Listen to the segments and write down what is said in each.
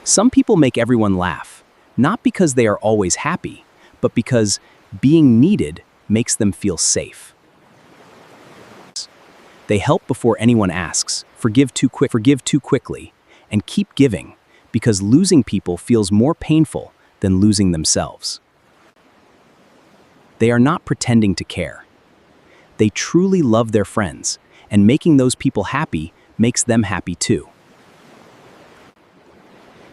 Some people make everyone laugh, not because they are always happy, but because being needed makes them feel safe. They help before anyone asks, forgive too quickly, and keep giving because losing people feels more painful than losing themselves. They are not pretending to care. They truly love their friends, and making those people happy makes them happy too.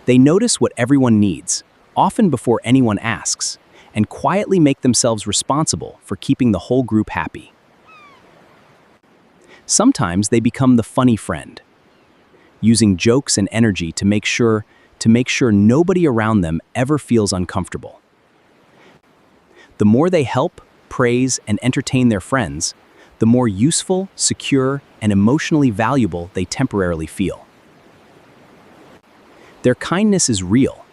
They notice what everyone needs, often before anyone asks, and quietly make themselves responsible for keeping the whole group happy. Sometimes they become the funny friend, using jokes and energy to make sure nobody around them ever feels uncomfortable. The more they help, praise, and entertain their friends, the more useful, secure, and emotionally valuable they temporarily feel. Their kindness is real,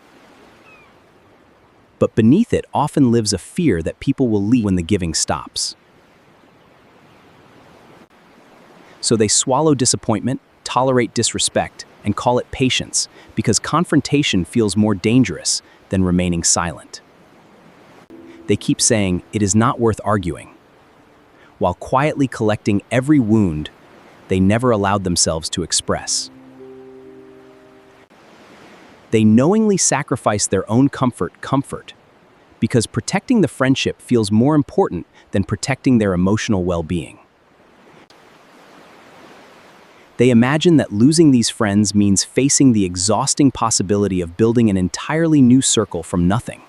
but beneath it often lives a fear that people will leave when the giving stops. So they swallow disappointment, tolerate disrespect, and call it patience because confrontation feels more dangerous than remaining silent. They keep saying, "It is not worth arguing," while quietly collecting every wound they never allowed themselves to express. They knowingly sacrifice their own comfort because protecting the friendship feels more important than protecting their emotional well-being. They imagine that losing these friends means facing the exhausting possibility of building an entirely new circle from nothing.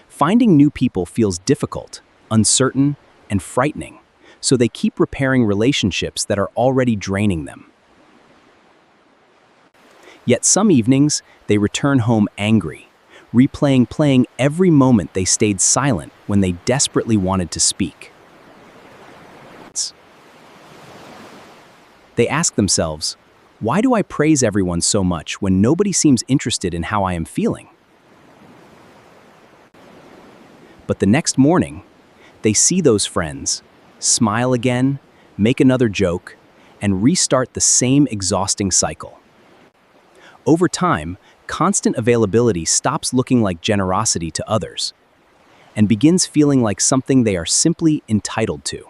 Finding new people feels difficult, uncertain, and frightening, so they keep repairing relationships that are already draining them. Yet some evenings, they return home angry, replaying every moment they stayed silent when they desperately wanted to speak. They ask themselves, why do I praise everyone so much when nobody seems interested in how I am feeling? But the next morning, they see those friends, smile again, make another joke, and restart the same exhausting cycle. Over time, constant availability stops looking like generosity to others and begins feeling like something they are simply entitled to.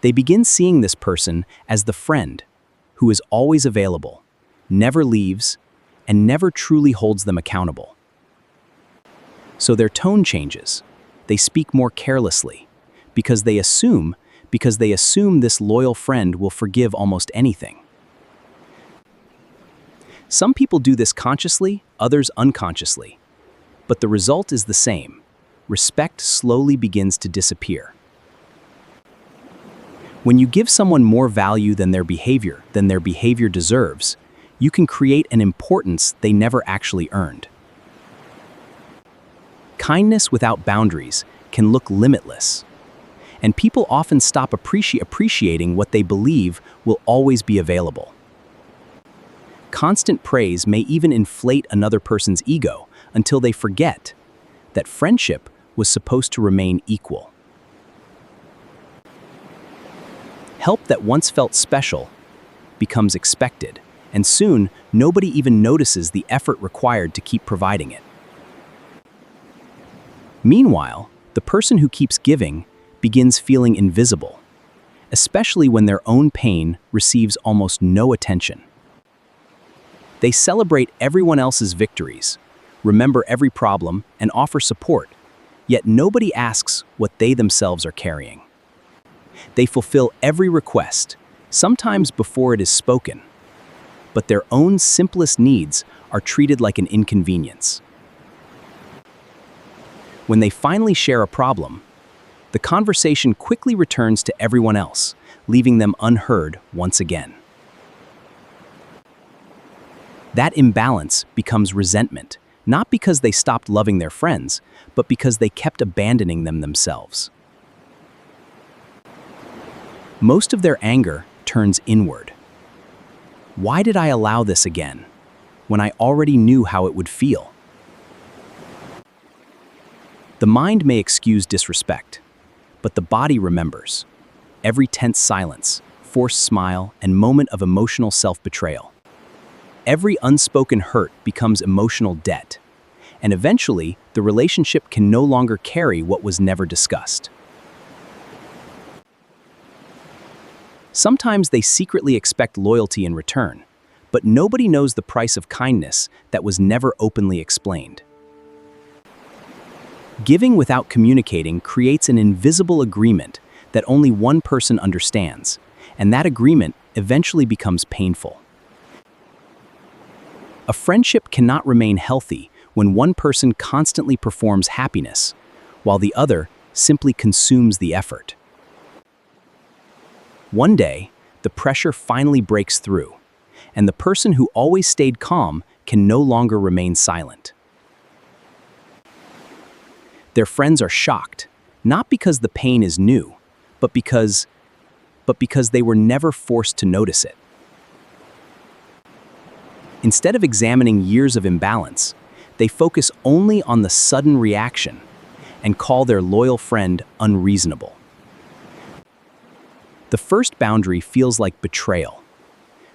They begin seeing this person as the friend who is always available, never leaves, and never truly holds them accountable. So their tone changes. They speak more carelessly because they assume this loyal friend will forgive almost anything. Some people do this consciously, others unconsciously, but the result is the same. Respect slowly begins to disappear. When you give someone more value than their behavior deserves, you can create an importance they never actually earned. Kindness without boundaries can look limitless, and people often stop appreciating what they believe will always be available. Constant praise may even inflate another person's ego until they forget that friendship was supposed to remain equal. Help that once felt special becomes expected, and soon nobody even notices the effort required to keep providing it. Meanwhile, the person who keeps giving begins feeling invisible, especially when their own pain receives almost no attention. They celebrate everyone else's victories, remember every problem, and offer support, yet nobody asks what they themselves are carrying. They fulfill every request, sometimes before it is spoken, but their own simplest needs are treated like an inconvenience. When they finally share a problem, the conversation quickly returns to everyone else, leaving them unheard once again. That imbalance becomes resentment, not because they stopped loving their friends, but because they kept abandoning them themselves. Most of their anger turns inward. Why did I allow this again, when I already knew how it would feel? The mind may excuse disrespect, but the body remembers every tense silence, forced smile, and moment of emotional self-betrayal. Every unspoken hurt becomes emotional debt, and eventually, the relationship can no longer carry what was never discussed. Sometimes they secretly expect loyalty in return, but nobody knows the price of kindness that was never openly explained. Giving without communicating creates an invisible agreement that only one person understands, and that agreement eventually becomes painful. A friendship cannot remain healthy when one person constantly performs happiness, while the other simply consumes the effort. One day, the pressure finally breaks through, and the person who always stayed calm can no longer remain silent. Their friends are shocked, not because the pain is new, but because they were never forced to notice it. Instead of examining years of imbalance, they focus only on the sudden reaction and call their loyal friend unreasonable. The first boundary feels like betrayal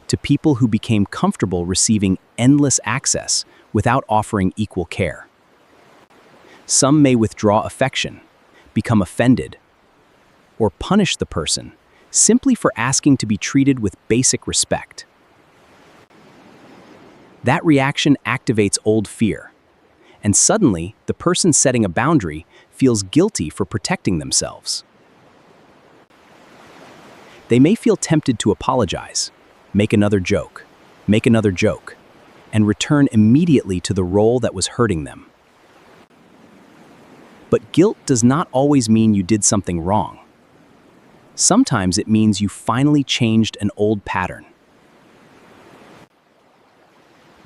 to people who became comfortable receiving endless access without offering equal care. Some may withdraw affection, become offended, or punish the person simply for asking to be treated with basic respect. That reaction activates old fear, and suddenly the person setting a boundary feels guilty for protecting themselves. They may feel tempted to apologize, make another joke, and return immediately to the role that was hurting them. But guilt does not always mean you did something wrong. Sometimes it means you finally changed an old pattern.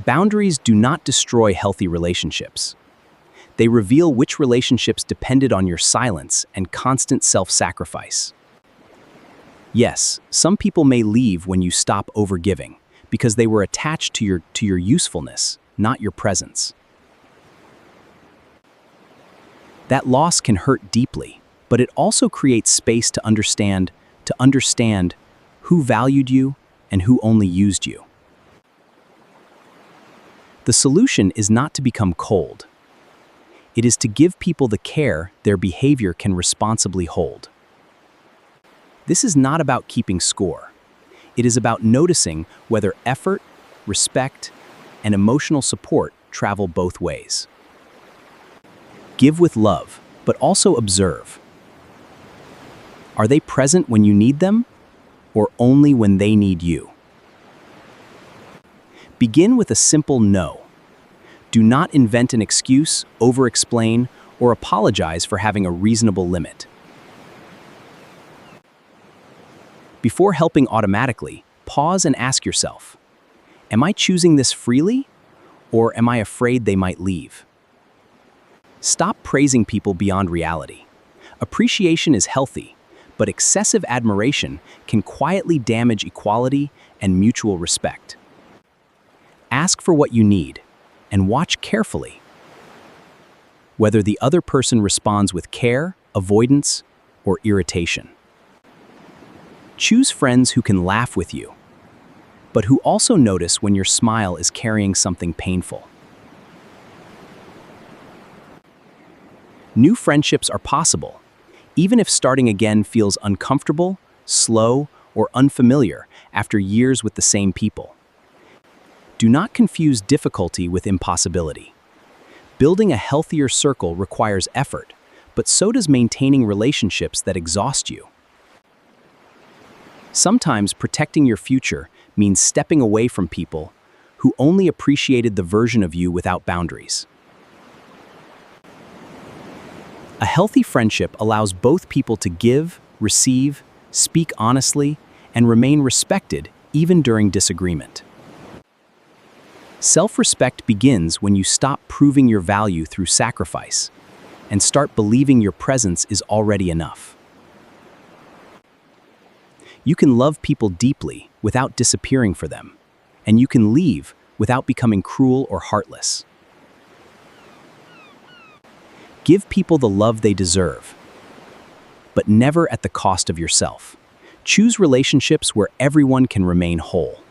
Boundaries do not destroy healthy relationships. They reveal which relationships depended on your silence and constant self-sacrifice. Yes, some people may leave when you stop overgiving because they were attached to your usefulness, not your presence. That loss can hurt deeply, but it also creates space to understand who valued you and who only used you. The solution is not to become cold. It is to give people the care their behavior can responsibly hold. This is not about keeping score. It is about noticing whether effort, respect, and emotional support travel both ways. Give with love, but also observe. Are they present when you need them, or only when they need you? Begin with a simple no. Do not invent an excuse, over-explain, or apologize for having a reasonable limit. Before helping automatically, pause and ask yourself, am I choosing this freely, or am I afraid they might leave? Stop praising people beyond reality. Appreciation is healthy, but excessive admiration can quietly damage equality and mutual respect. Ask for what you need, and watch carefully. Whether the other person responds with care, avoidance, or irritation. Choose friends who can laugh with you, but who also notice when your smile is carrying something painful. New friendships are possible, even if starting again feels uncomfortable, slow, or unfamiliar after years with the same people. Do not confuse difficulty with impossibility. Building a healthier circle requires effort, but so does maintaining relationships that exhaust you. Sometimes protecting your future means stepping away from people who only appreciated the version of you without boundaries. A healthy friendship allows both people to give, receive, speak honestly, and remain respected even during disagreement. Self-respect begins when you stop proving your value through sacrifice and start believing your presence is already enough. You can love people deeply without disappearing for them, and you can leave without becoming cruel or heartless. Give people the love they deserve, but never at the cost of yourself. Choose relationships where everyone can remain whole.